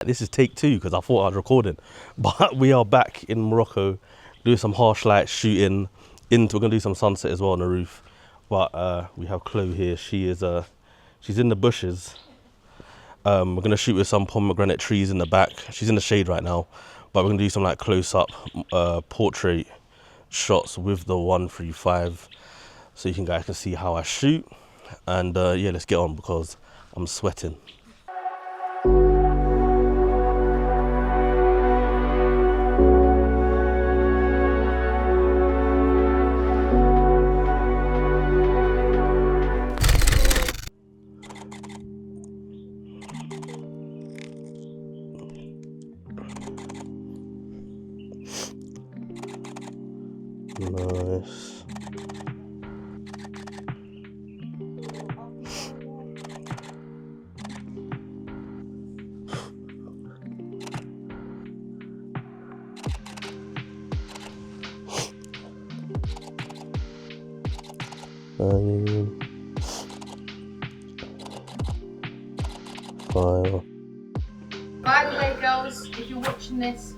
This is take 2 because I thought I was recording, but we are back in Morocco doing some harsh light shooting. We're gonna do some sunset as well on the roof. But we have Chloe here. She's in the bushes. We're gonna shoot with some pomegranate trees in the back. She's in the shade right now, but we're gonna do some like close-up portrait shots with the 135, so you guys can see how I shoot. And yeah, let's get on because I'm sweating. Nice. Fire. By the way, girls, if you're watching this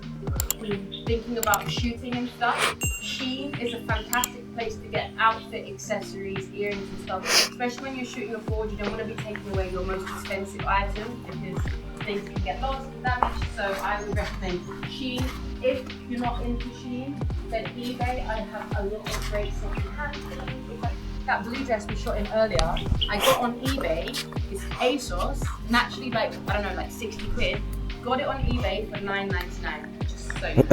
and thinking about shooting and stuff, Shein is a fantastic place to get outfit, accessories, earrings and stuff. Especially when you're shooting abroad, you don't want to be taking away your most expensive item because things can get lost and damaged. So I would recommend Shein. If you're not into Shein, then eBay. I have a lot of great second-hand things. Like that blue dress we shot in earlier, I got on eBay. It's ASOS, naturally like, I don't know, like 60 quid. Got it on eBay for $9.99. Just so you know.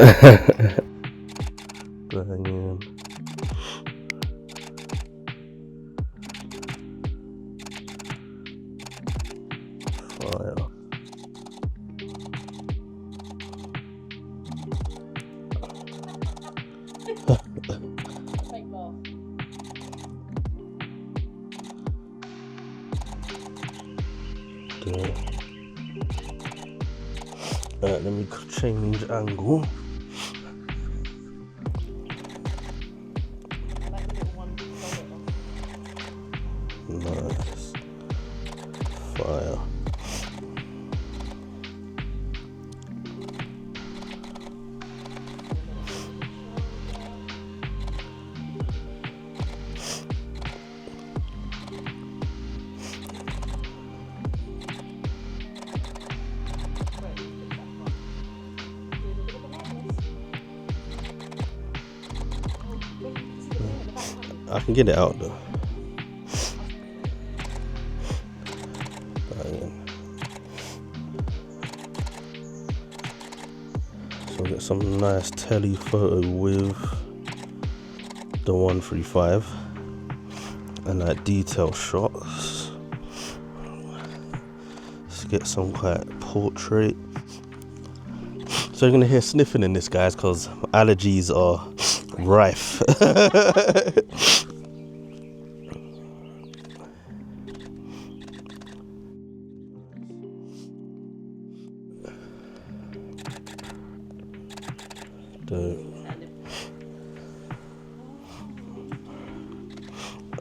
Banging. Fire. Let me change angle. Nice. Fire. I can get it out though. So get some nice telephoto with the 135 and like detail shots. Let's get some quite portrait. So you're gonna hear sniffing in this, guys, because allergies are rife.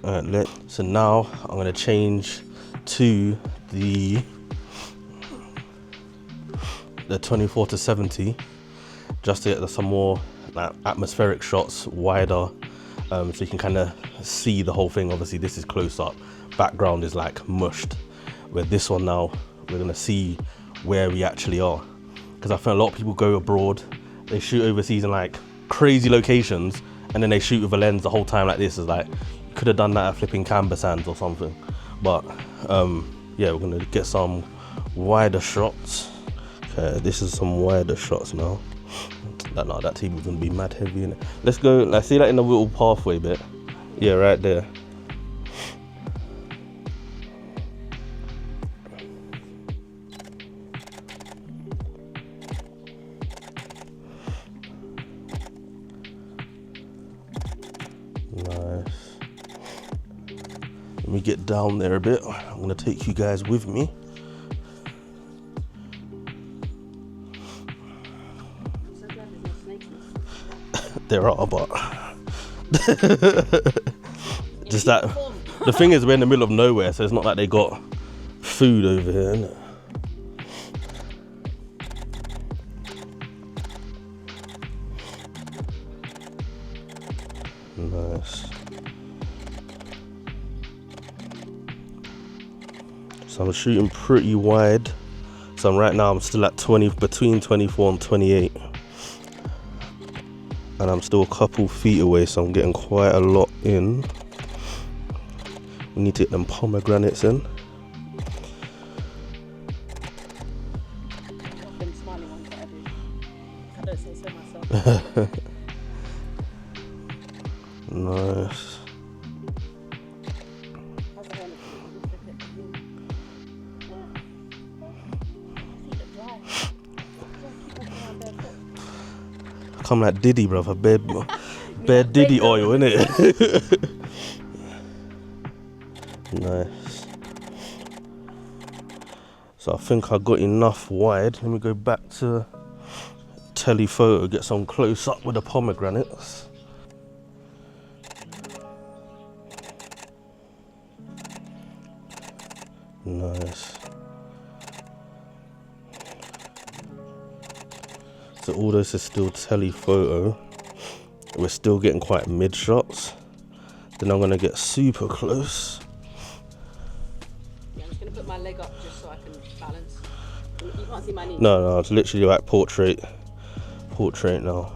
Alright, so now I'm going to change to the 24-70 just to get some more like atmospheric shots, wider, so you can kind of see the whole thing. Obviously this is close up, background is like mushed, where this one now we're going to see where we actually are, because I feel a lot of people go abroad, they shoot overseas in like crazy locations, and then they shoot with a lens the whole time like this. Is like, you could have done that at flipping canvas sands or something. But yeah, we're gonna get some wider shots. Okay, this is some wider shots now. That table's gonna be mad heavy in it. Let's go, like, see that in the little pathway bit? Yeah, right there. Nice. Let me get down there a bit. I'm gonna take you guys with me. There are, but just that. The thing is, we're in the middle of nowhere, so it's not like they got food over here, innit? Nice. So I'm shooting pretty wide. So right now I'm still at between 24 and 28. And I'm still a couple feet away, so I'm getting quite a lot in. We need to get them pomegranates in. I've been smiling on what I do. I don't say so myself. Nice. How's the hair looking? Come like Diddy, brother. Bare Diddy oil, innit? Nice. So I think I got enough wide. Let me go back to telephoto, get some close up with the pomegranates. Nice. So all this is still telephoto. We're still getting quite mid shots. Then I'm gonna get super close. Yeah, I'm just gonna put my leg up just so I can balance. You can't see my knee. No, it's literally like portrait now.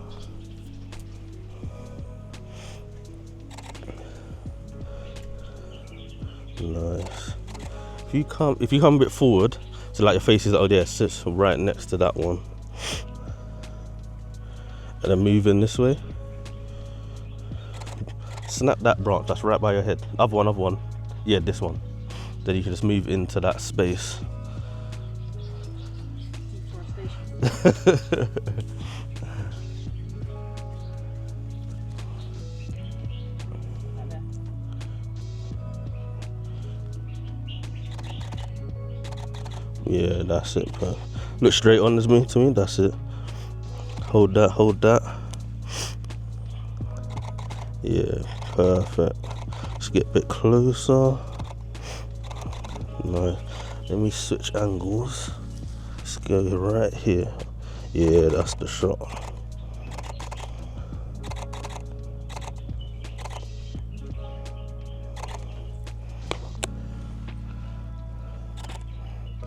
Nice. If you come a bit forward, so like your face is, oh yeah, sits right next to that one. And then move in this way. Snap that branch, that's right by your head. Other one. Yeah, this one. Then you can just move into that space. Yeah, that's it, bro. Look straight on to me, that's it. Hold that. Yeah, perfect. Let's get a bit closer. Nice. Let me switch angles. Let's go right here. Yeah, that's the shot.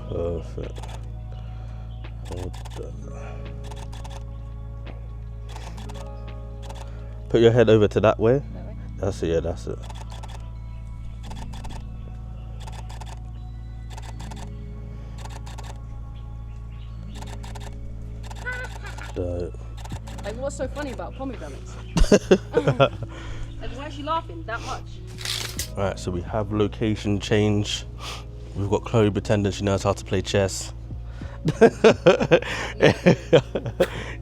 Perfect. Hold that. Put your head over to that way. That's it, yeah, that's it. Like, what's so funny about pomegranates? Like, why is she laughing that much? Alright, so we have location change. We've got Chloe pretending she knows how to play chess.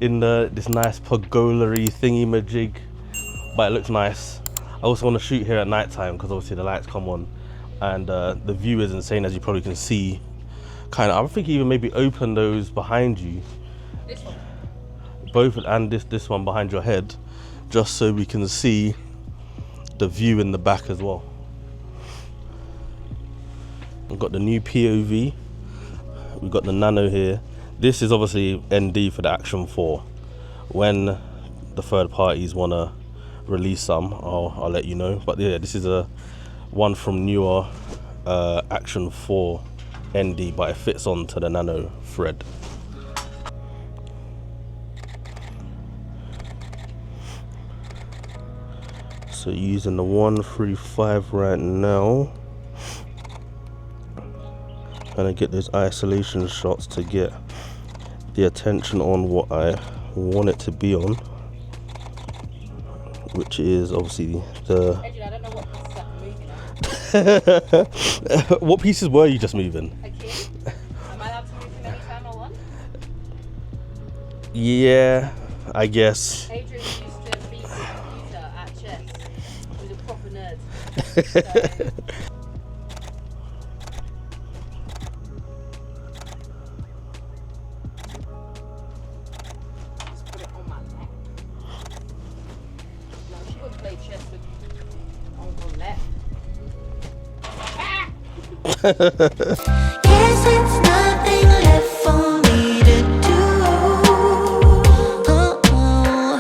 In this nice pergola-y thingy-majig. But it looks nice. I also want to shoot here at night time because obviously the lights come on. And the view is insane, as you probably can see. Kind of, I think even maybe open those behind you. This one? Both, and this one behind your head. Just so we can see the view in the back as well. We've got the new POV. We've got the Nano here. This is obviously ND for the Action 4. When the third parties want to release some, I'll let you know. But yeah, this is a one from newer Action 4 ND, but it fits onto the Nano thread. So using the 135 right now. Trying to get those isolation shots to get the attention on what I want it to be on, which is obviously the... Adrian, I don't know what pieces I'm moving on. What pieces were you just moving? A king? Am I allowed to move him anytime I want? Yeah, I guess. Adrian used to beat the computer at chess. He was a proper nerd. So, Guess it's nothing left for me to do.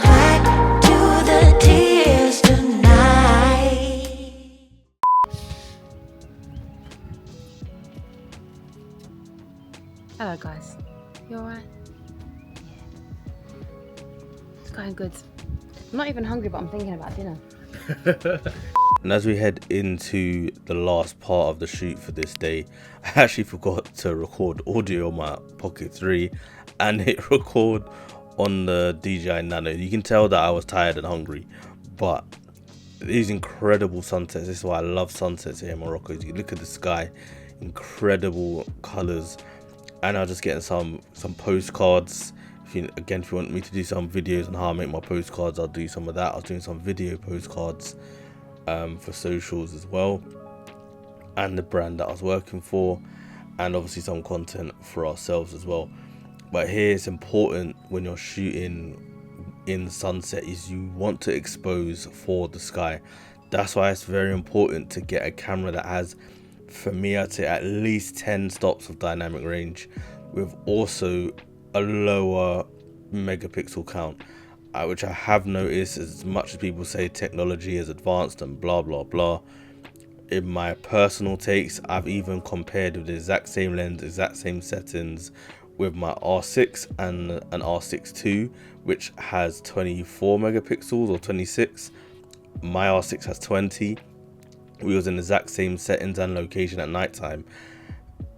Hike to the tears tonight. You alright? It's going good. I'm not even hungry, but I'm thinking about dinner. And as we head into the last part of the shoot for this day, I actually forgot to record audio on my Pocket 3 and hit record on the DJI Nano. You can tell that I was tired and hungry, but these incredible sunsets, this is why I love sunsets here in Morocco. You look at the sky, incredible colors, and I'm just getting some postcards. If you want me to do some videos on how I make my postcards, I'll do some of that. I was doing some video postcards for socials as well, and the brand that I was working for, and obviously some content for ourselves as well. But here it's important when you're shooting in sunset is you want to expose for the sky. That's why it's very important to get a camera that has, for me, I'd say at least 10 stops of dynamic range, with also a lower megapixel count, which I have noticed, as much as people say technology is advanced and blah blah blah, in my personal takes, I've even compared with the exact same lens, exact same settings with my R6 and an R6 II, which has 24 megapixels or 26. My R6 has 20. We was in the exact same settings and location at nighttime,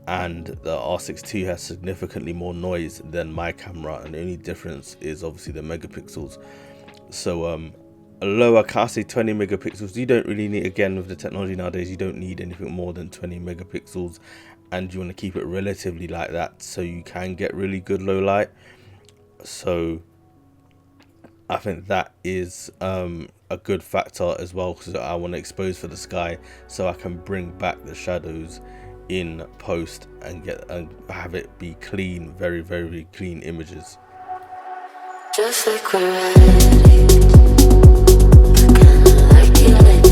and the R6 II has significantly more noise than my camera, and the only difference is obviously the megapixels. So a lower, I say 20 megapixels. You don't really need, again with the technology nowadays, you don't need anything more than 20 megapixels, and you want to keep it relatively like that so you can get really good low light. So I think that is a good factor as well, because I want to expose for the sky so I can bring back the shadows in post and have it be clean, very very clean images. Just like we're ready, kinda like it like